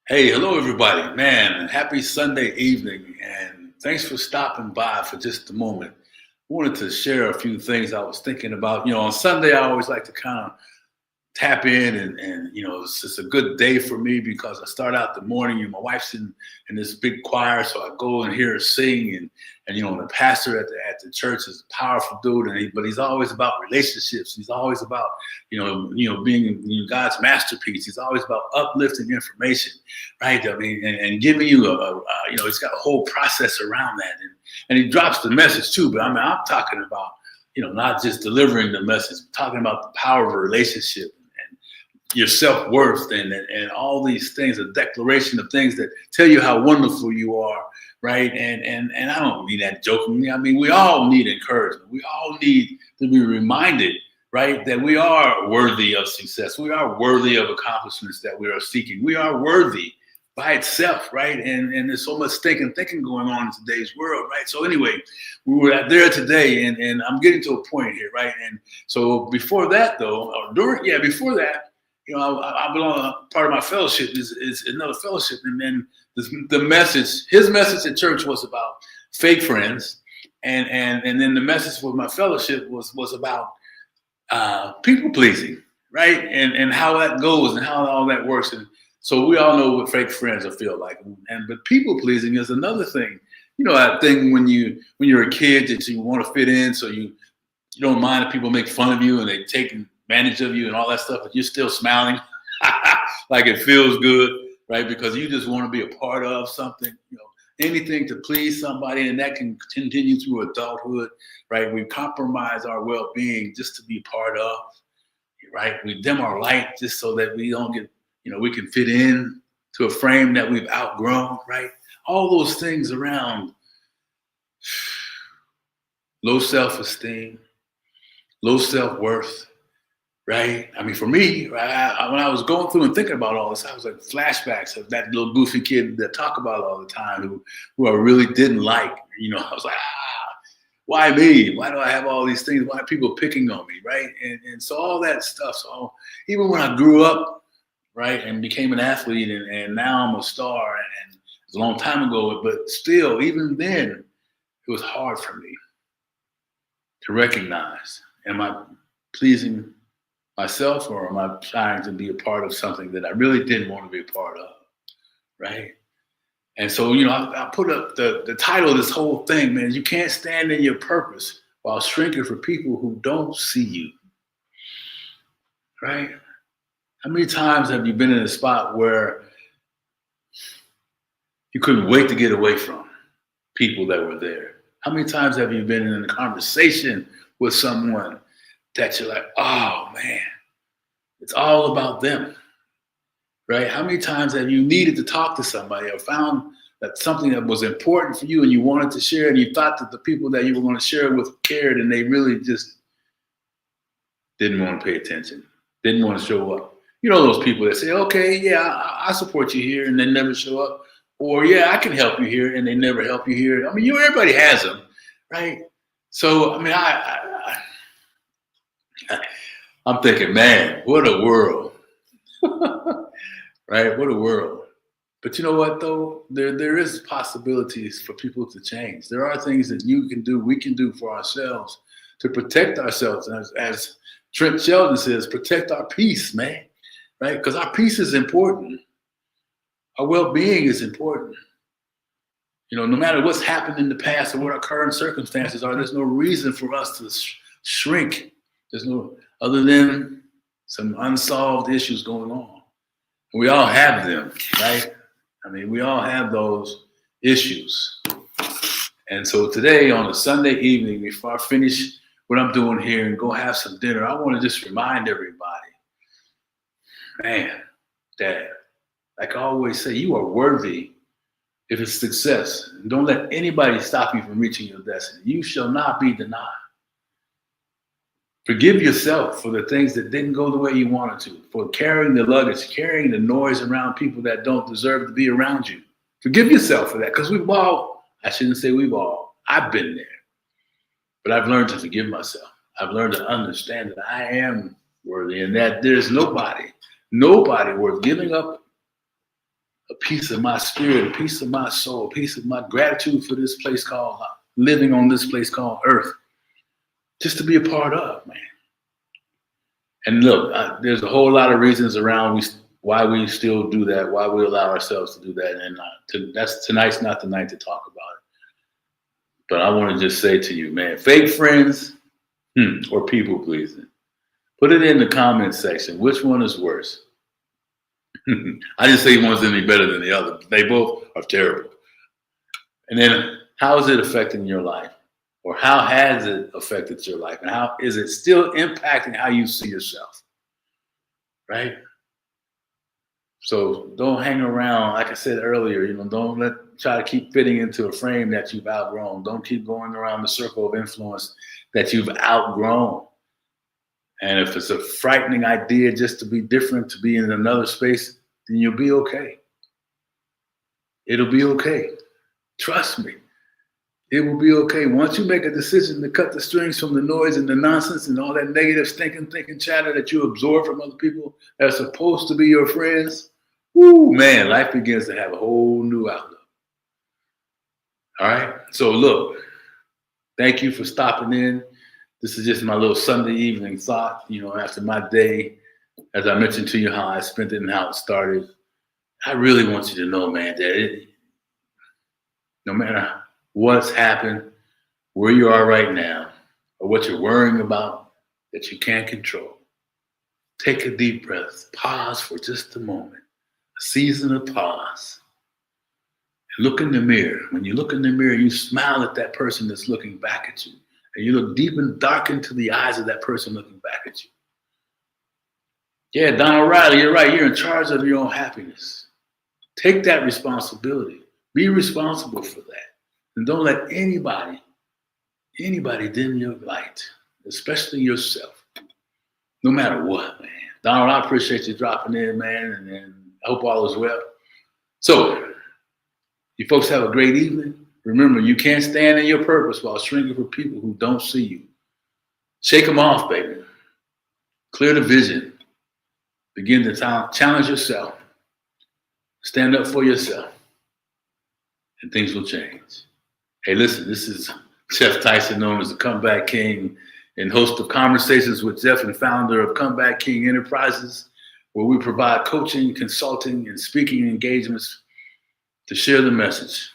Hey, hello everybody. Man, happy Sunday evening and thanks for stopping by for just a moment. I wanted to share a few things I was thinking about. On Sunday I always like to kind of tap in and it's just a good day for me because I start out the morning and my wife's in this big choir, so I go and hear her sing and the pastor at the church is a powerful dude, but he's always about relationships. He's always about being God's masterpiece. He's always about uplifting information, right? I mean, and giving you he's got a whole process around that, and he drops the message too. But I mean, I'm talking about not just delivering the message, but talking about the power of a relationship and your self-worth and all these things, a declaration of things that tell you how wonderful you are, right? And I don't mean that jokingly. I mean, we all need encouragement. We all need to be reminded, right, that we are worthy of success. We are worthy of accomplishments that we are seeking. We are worthy by itself, right? And there's so much thinking going on in today's world, right? So anyway, we were there today, and I'm getting to a point here, right? And so before that, though, before that, I belong. Part of my fellowship is another fellowship, and then his message at church was about fake friends, and then the message for my fellowship was about people pleasing, right? And how that goes and how all that works. And so we all know what fake friends will feel like. But people pleasing is another thing. That thing when you're a kid that you want to fit in, so you don't mind if people make fun of you and they take advantage of you and all that stuff, but you're still smiling like it feels good, right? Because you just want to be a part of something, anything to please somebody, and that can continue through adulthood, right? We compromise our well-being just to be part of, right? We dim our light just so that we don't get, we can fit in to a frame that we've outgrown, right? All those things around low self-esteem, low self-worth, right? I mean, for me, right, when I was going through and thinking about all this, I was like flashbacks of that little goofy kid that talk about all the time who I really didn't like. I was like, why me? Why do I have all these things? Why are people picking on me, right? And so all that stuff. So even when I grew up, right, and became an athlete, and now I'm a star, and it's a long time ago, but still, even then, it was hard for me to recognize, am I pleasing myself, or am I trying to be a part of something that I really didn't want to be a part of, right? And so, I put up the title of this whole thing, man. You can't stand in your purpose while shrinking for people who don't see you, right? How many times have you been in a spot where you couldn't wait to get away from people that were there? How many times have you been in a conversation with someone that you're like, oh man, it's all about them, right? How many times have you needed to talk to somebody or found that something that was important for you and you wanted to share, and you thought that the people that you were going to share with cared, and they really just didn't want to pay attention, didn't want to show up? Those people that say, okay, yeah, I support you here, and they never show up. Or, yeah, I can help you here, and they never help you here. I mean, everybody has them, right? So, I mean, I'm thinking, man, what a world, right? What a world. But you know what, though? There is possibilities for people to change. There are things that you can do, we can do for ourselves to protect ourselves. As Trent Sheldon says, protect our peace, man, right? Because our peace is important. Our well-being is important. No matter what's happened in the past or what our current circumstances are, there's no reason for us to shrink. There's no, other than some unsolved issues going on. We all have them, right? I mean, we all have those issues. And so today, on a Sunday evening, before I finish what I'm doing here and go have some dinner, I want to just remind everybody, man, that, like I always say, you are worthy if it's success. And don't let anybody stop you from reaching your destiny. You shall not be denied. Forgive yourself for the things that didn't go the way you wanted to, for carrying the luggage, carrying the noise around people that don't deserve to be around you. Forgive yourself for that, because I shouldn't say I've been there. But I've learned to forgive myself. I've learned to understand that I am worthy, and that there's nobody worth giving up a piece of my spirit, a piece of my soul, a piece of my gratitude for this place called living on this place called Earth, just to be a part of, man. And look, there's a whole lot of reasons around why we still do that, why we allow ourselves to do that, and tonight's not the night to talk about it. But I want to just say to you, man, fake friends or people pleasing, put it in the comment section. Which one is worse? I didn't say one's any better than the other. They both are terrible. And then, how is it affecting your life? Or how has it affected your life? And how is it still impacting how you see yourself? Right? So don't hang around, like I said earlier, don't try to keep fitting into a frame that you've outgrown. Don't keep going around the circle of influence that you've outgrown. And if it's a frightening idea just to be different, to be in another space, then you'll be okay. It'll be okay. Trust me. It will be okay. Once you make a decision to cut the strings from the noise and the nonsense and all that negative thinking chatter that you absorb from other people that are supposed to be your friends, woo, man, life begins to have a whole new outlook. All right? So look, thank you for stopping in. This is just my little Sunday evening thought, after my day, as I mentioned to you how I spent it and how it started. I really want you to know, man, that no matter what's happened, where you are right now, or what you're worrying about that you can't control, take a deep breath, pause for just a moment, a season of pause, and look in the mirror. When you look in the mirror, you smile at that person that's looking back at you, and you look deep and dark into the eyes of that person looking back at you. Yeah, Donald Riley, you're right. You're in charge of your own happiness. Take that responsibility. Be responsible for that. And don't let anybody dim your light, especially yourself, no matter what, man. Donald, I appreciate you dropping in, man, and I hope all is well. So, you folks have a great evening. Remember, you can't stand in your purpose while shrinking for people who don't see you. Shake them off, baby. Clear the vision. Begin to challenge yourself. Stand up for yourself. And things will change. Hey, listen, this is Jeff Tyson, known as the Comeback King and host of Conversations with Jeff and founder of Comeback King Enterprises, where we provide coaching, consulting, and speaking engagements to share the message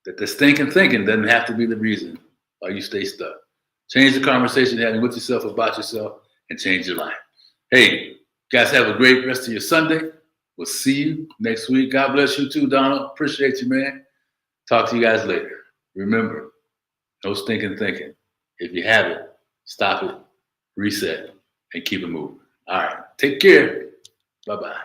that the stinking thinking doesn't have to be the reason why you stay stuck. Change the conversation you're having with yourself about yourself and change your life. Hey, guys, have a great rest of your Sunday. We'll see you next week. God bless you too, Donald. Appreciate you, man. Talk to you guys later. Remember, no stinking thinking. If you have it, stop it, reset, and keep it moving. All right. Take care. Bye-bye.